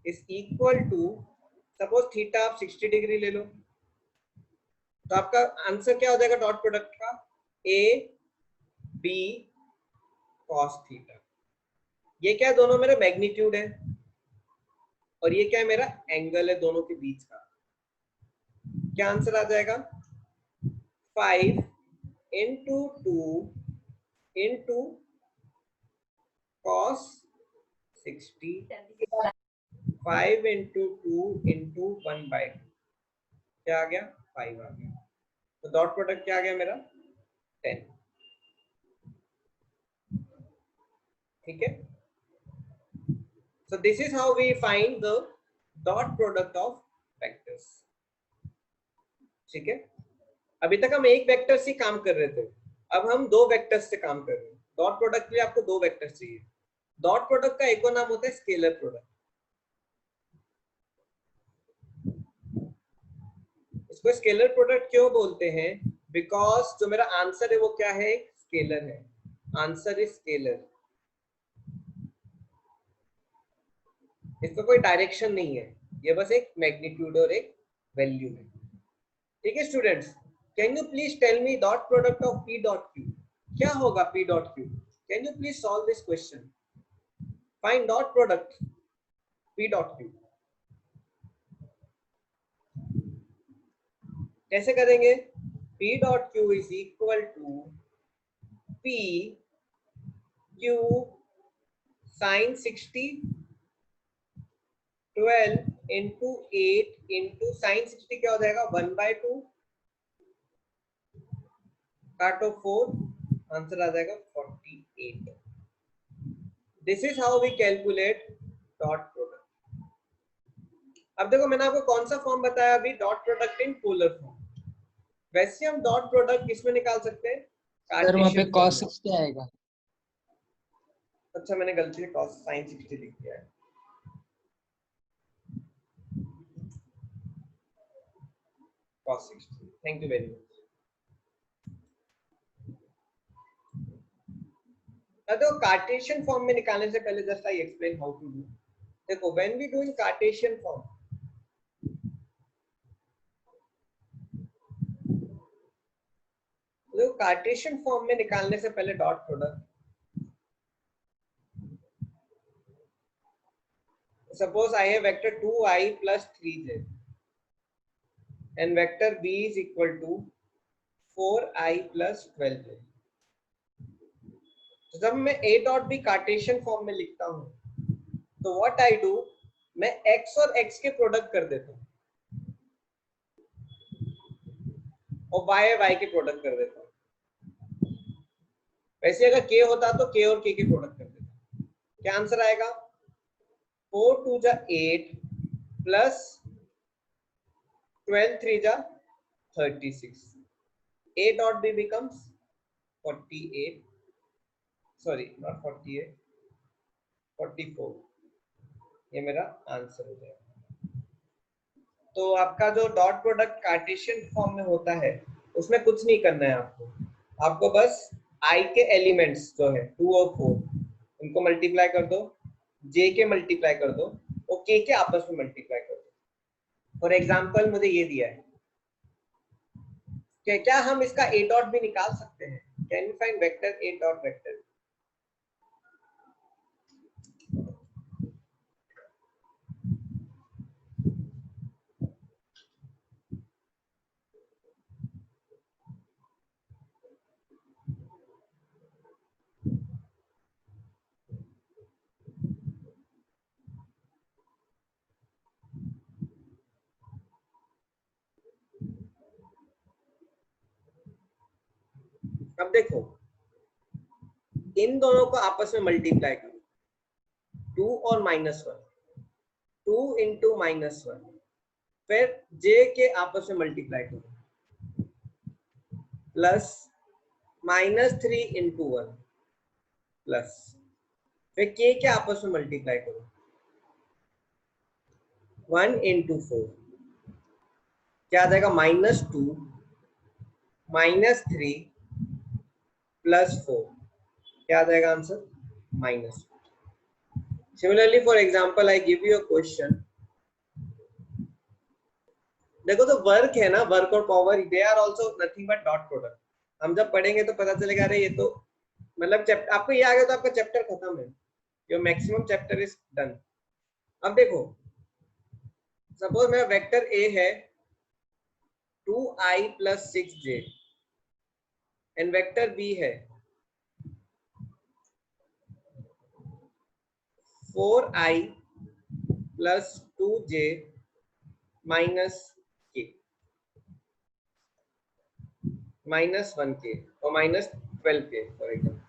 is equal to, suppose theta आप 60 डिग्री ले लो, तो आपका आंसर क्या हो जाएगा डॉट प्रोडक्ट का? A B cos theta. ये क्या है? दोनों मेरा मैग्नीट्यूड है, और ये क्या है? मेरा एंगल है दोनों के बीच का। क्या आंसर आ जाएगा? 5 × 2 × cos 60, 5 into 2 into 1/2, क्या आ गया 5 आ गया। तो डॉट प्रोडक्ट क्या आ गया मेरा 10। ठीक है, so this is how we find the dot product of vectors। ठीक है, अभी तक हम एक वेक्टर से काम कर रहे थे, अब हम दो वेक्टर्स से काम कर रहे हैं। डॉट प्रोडक्ट के लिए आपको दो वेक्टर चाहिए। डॉट प्रोडक्ट का एक और नाम होता है स्केलर प्रोडक्ट। इसको स्केलर प्रोडक्ट क्यों बोलते हैं? बिकॉज जो मेरा आंसर है वो क्या है, स्केलर है। आंसर इज स्केलर, इसका कोई डायरेक्शन नहीं है, ये बस एक मैग्नीट्यूड और एक वैल्यू है। ठीक है students, can you please tell me dot product of P dot Q, क्या होगा P dot Q? Can you please solve this question, find dot product P dot Q. कैसे करेंगे? P dot Q is equal to P Q sine 60 12 into 8 into sine 60 क्या हो जाएगा 1/2 काटो 4, answer आ जाएगा 48। This is how we calculate dot product. अब देखो मैंने आपको कौन सा फॉर्म बताया अभी, dot product in polar form. वैसे हम डॉट प्रोडक्ट किसमें निकाल सकते हैं? सर वहाँ पे कार्टेशियन cos फॉर्म में। 60 आएगा। अच्छा मैंने गलती से cos sin 60 लिख दिया है। cos 60, thank you very much. देखो कार्टेशियन फॉर्म में निकालने से पहले just I explain how to do. देखो when we do in Cartesian form, देखो कार्टेशियन फॉर्म में निकालने से पहले dot product, suppose I have vector 2i plus 3j and vector b is equal to 4i plus 12j। तो जब मैं a dot b Cartesian form में लिखता हूं तो व्हाट आई डू, मैं x और x के प्रोडक्ट कर देता हूं और y y के प्रोडक्ट कर देता हूं। वैसे अगर k होता तो k और k के प्रोडक्ट कर देता। क्या आंसर आएगा? 4 2 जा 8 प्लस 12 3 जा 36। a dot b becomes 48, sorry not 48, 44। ये मेरा आंसर हो जाएगा। तो आपका जो डॉट प्रोडक्ट कार्टेशियन फॉर्म में होता है उसमें कुछ नहीं करना है आपको बस i के एलिमेंट्स जो है 2 और 4 उनको मल्टीप्लाई कर दो, j के मल्टीप्लाई कर दो और k के आपस में मल्टीप्लाई कर दो। फॉर एग्जांपल मुझे ये दिया है, क्या हम इसका a डॉट भी निकाल सकते हैं? Can you find vector a dot vector? अब देखो इन दोनों को आपस में मल्टीप्लाई करो, 2 और -1, 2 इंटू -1, फिर j के आपस में मल्टीप्लाई करो प्लस -3 इंटू 1 प्लस फिर k के आपस में मल्टीप्लाई करो 1 इंटू 4, क्या आ जाएगा -2 -3 प्लस 4, क्या आ जाएगा answer -4। Similarly, for example, I give you a question. देखो तो वर्क है ना, वर्क और power, they are also nothing but dot product. हम जब पढ़ेंगे तो पता चलेगा अरे ये तो मतलब चैप्टर आपको ये आ गया तो आपका चैप्टर खत्म है, your maximum chapter is done. अब देखो सपोज मेरा वेक्टर ए है 2i plus 6j and vector B है 4i plus 2j minus k minus 1k or minus 12k for example.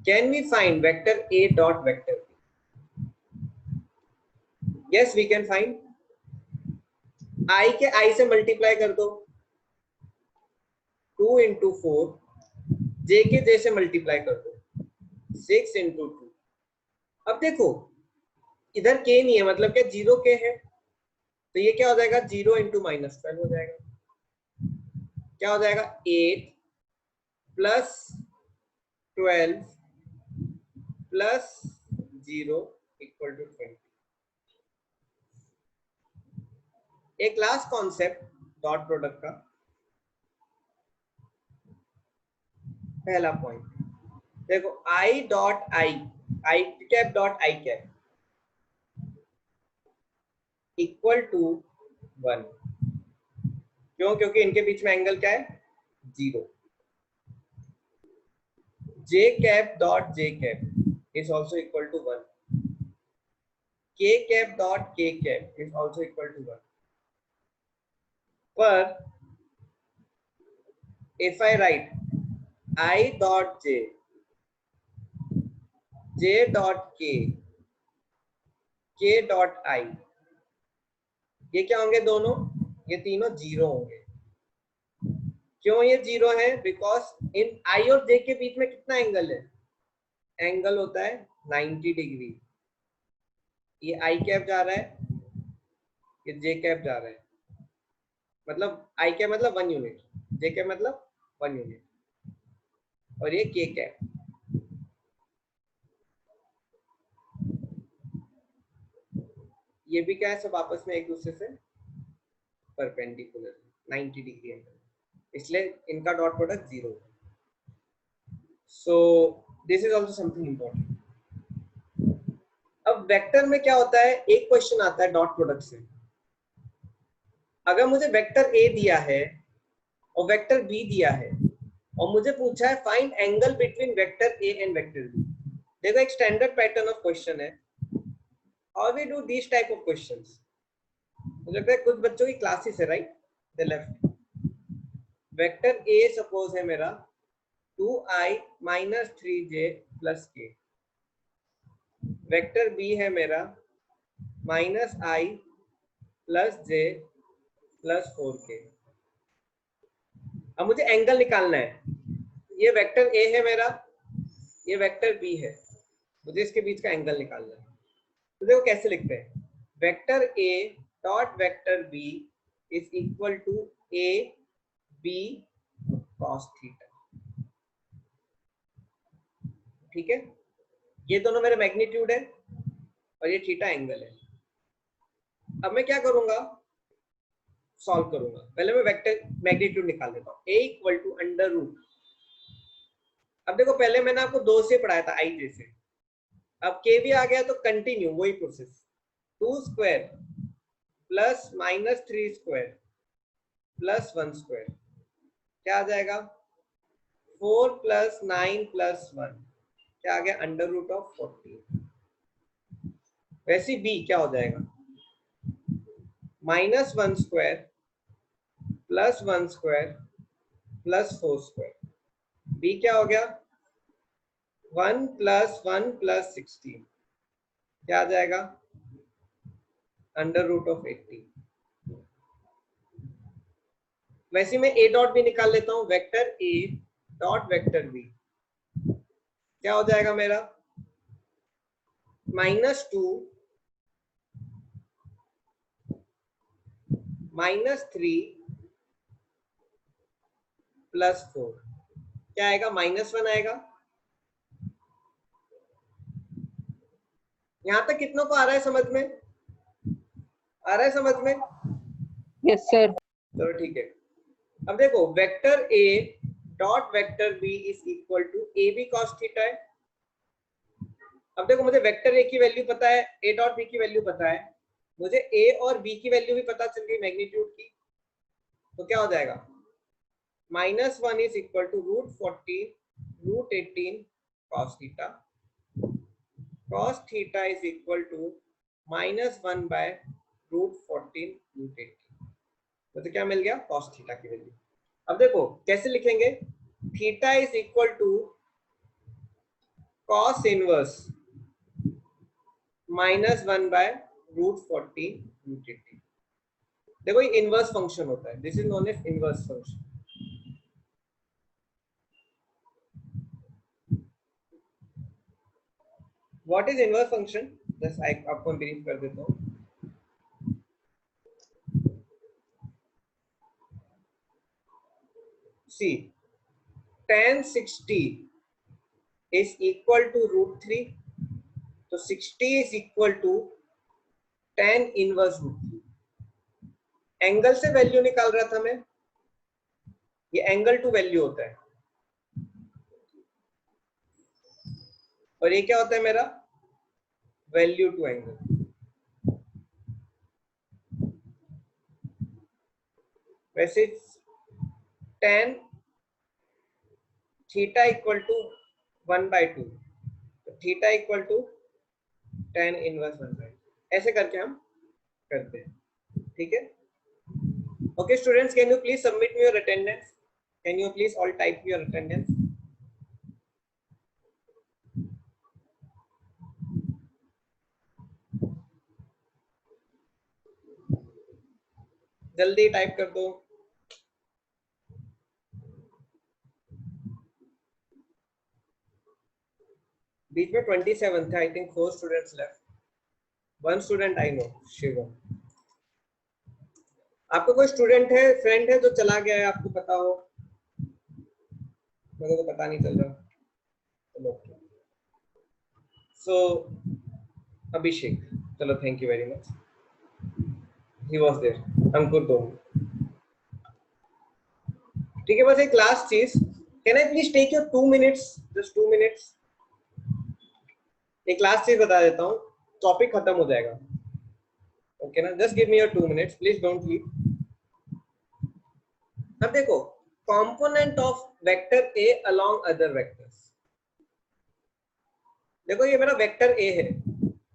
Can we find vector A dot vector B? Yes, we can find. I के I से multiply कर दो, 2 into 4, J के J से multiply कर दो, 6 into 2. अब देखो इधर K नहीं है, मतलब क्या 0k है, तो ये क्या हो जाएगा 0 into -12 हो जाएगा. क्या हो जाएगा 8 plus 12 plus 0 equal to 20. एक लास्ट कॉन्सेप्ट डॉट प्रोडक्ट का पहला पॉइंट देखो, I dot I cap dot I cap equal to 1. क्यों? क्योंकि इनके बीच में एंगल क्या है 0. J cap dot J cap is also equal to 1. K cap dot K cap is also equal to 1. पर if I write I dot j, j dot k, k dot I, ये क्या होंगे दोनों? ये तीनों 0 होंगे. क्यों ये 0 है? बिकॉज इन I और j के बीच में कितना एंगल है? एंगल होता है 90 डिग्री. ये I कैप जा रहा है, ये j कैप जा रहा है, मतलब I कैप मतलब 1 यूनिट, j कैप मतलब 1 यूनिट, और ये k कैप. ये भी क्या है, सब आपस में एक दूसरे से परपेंडिकुलर 90 डिग्री एंगल, इसलिए इनका डॉट प्रोडक्ट 0 है. सो this is also something important. अब वेक्टर में क्या होता है, एक क्वेश्चन आता है डॉट प्रोडक्ट से. अगर मुझे वेक्टर ए दिया है और वेक्टर बी दिया है और मुझे पूछा है find angle between vector A and vector B. देखो एक स्टैंडर्ड पैटर्न ऑफ क्वेश्चन है. How we do this type of questions? मुझे लगता है कुछ बच्चों की क्लासेस है, right? The left. Vector A suppose है मेरा 2i minus 3j plus k. Vector B है मेरा -i plus j plus 4k. अब मुझे एंगल निकालना है. ये वेक्टर ए है मेरा, ये वेक्टर बी है, मुझे इसके बीच का एंगल निकालना है. तो देखो कैसे लिखते हैं, vector A dot vector B is equal to A B cos theta. ठीक है, ये दोनों मेरे मैग्नीट्यूड है और ये थीटा एंगल है. अब मैं क्या करूंगा, सॉल्व करूंगा. पहले मैं वेक्टर मैग्नीट्यूड निकाल लेता हूँ. a equal to under root. अब देखो पहले मैंने आपको 2 से पढ़ाया था आई से, अब k भी आ गया तो कंटिन्यू वही process. 2 square plus -3 square plus 1 square क्या आ जाएगा 4 प्लस 9 प्लस 1 क्या आ गया अंडर रूट ऑफ 14. वैसे b क्या हो जाएगा -1 square plus 1 square plus 4 square. b क्या हो गया 1 प्लस 1 प्लस 16 क्या आ जाएगा अंडर रूट ऑफ 18. वैसे मैं a डॉट भी निकाल लेता हूं. Vector a dot vector b क्या हो जाएगा मेरा -2 -3 प्लस 4 क्या आएगा -1 आएगा. यहां तक कितनों को आ रहा है समझ में? आ रहा है समझ में? Yes sir. चलो ठीक है. अब देखो vector a dot vector b is equal to A B cos theta है. अब देखो मुझे वेक्टर a की वैल्यू पता है, a डॉट b की वैल्यू पता है, मुझे a और b की वैल्यू भी पता चल गई मैग्नीट्यूड की. तो क्या हो जाएगा -1 is equal to √14 √18 cos theta cos theta is equal to -1 by √14 √80। तो क्या मिल गया? cos थीटा की वैल्यू। अब देखो कैसे लिखेंगे, theta is equal to cos inverse -1 by √14 √80। देखो ये इनवर्स फंक्शन होता है, this is known as inverse function. What is inverse function? Just आपको ब्रीफ कर देता हूँ। सी tan 60 is equal to √3, तो 60 is equal to tan inverse √3। Angle से वैल्यू निकाल रहा था मैं, ये एंगल टू वैल्यू होता है, और ये क्या होता है मेरा? Value to angle. वैसे tan थीटा इक्वल टू 1/2, तो theta equal to tan inverse 1/2, ऐसे करके हम करते हैं। ठीक है, okay students, can you please submit your attendance? Can you please all type your attendance? जल्दी टाइप कर दो। बीच में 27 थे, I think 4 students left, 1 student I know, Shivam. आपको कोई स्टूडेंट है, फ्रेंड है जो चला गया है, आपको पता हो? मेरे को तो पता नहीं चल रहा। चलो सो अभिषेक, चलो thank you very much, he was there, Ankur too. ठीक है, बस एक लास्ट चीज, can I please take your 2 minutes, just 2 minutes. एक लास्ट चीज बता देता हूँ, टॉपिक खत्म हो जाएगा। ओके ना, just give me your 2 minutes please, don't leave. अब देखो, component of vector A along other vectors. देखो ये मेरा वेक्टर ए है,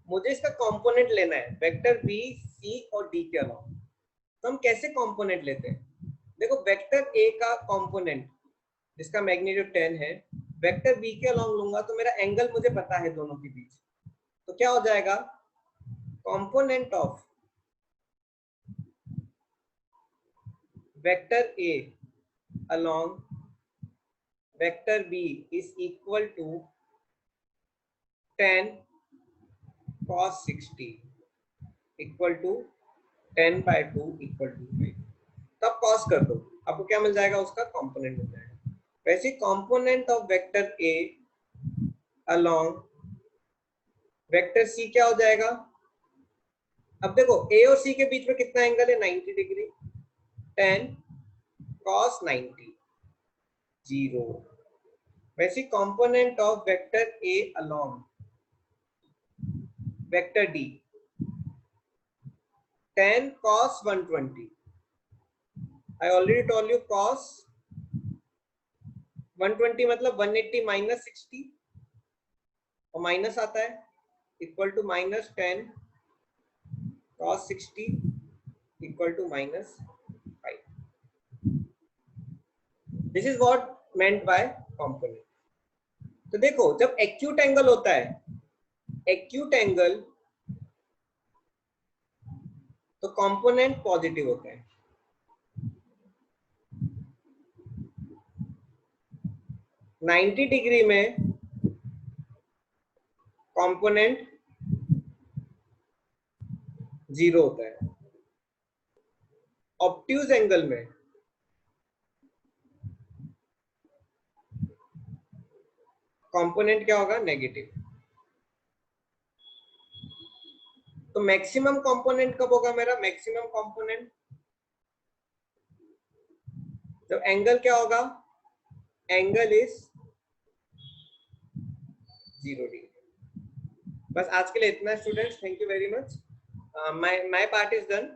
मुझे इसका कंपोनेंट लेना है वेक्टर बी, सी और डी के अलावा। तो हम कैसे कंपोनेंट लेते हैं? देखो वेक्टर ए का कंपोनेंट जिसका मैग्नीट्यूड 10 है, वेक्टर बी के अलोंग लूंगा तो मेरा एंगल मुझे पता है दोनों के बीच, तो क्या हो जाएगा? Component of vector A along vector B is equal to 10 cos 60 equal to 10/2 equal to 5। तब कॉस कर दो, आपको क्या मिल जाएगा? उसका कंपोनेंट मिल जाएगा। वैसे component of vector A along vector C क्या हो जाएगा? अब देखो ए और सी के बीच में कितना एंगल है? 90 डिग्री। 10 cos 90 0। वैसे component of vector A along vector D 10 cos 120। I already told you cos 120 मतलब 180 माइनस 60, और माइनस आता है, equal to -10 cos 60 equal to -5। This is what meant by component. तो देखो जब एक्यूट एंगल होता है, एक्यूट एंगल, तो कंपोनेंट पॉजिटिव होता है। नाइन्टी डिग्री में कंपोनेंट 0 होता है। ऑब्ट्यूज एंगल में कंपोनेंट क्या होगा? नेगेटिव। तो मैक्सिमम कंपोनेंट कब होगा मेरा? मैक्सिमम कंपोनेंट जब एंगल क्या होगा? Angle is 0 degree. बस आज के लिए इतना students, thank you very much. My part is done.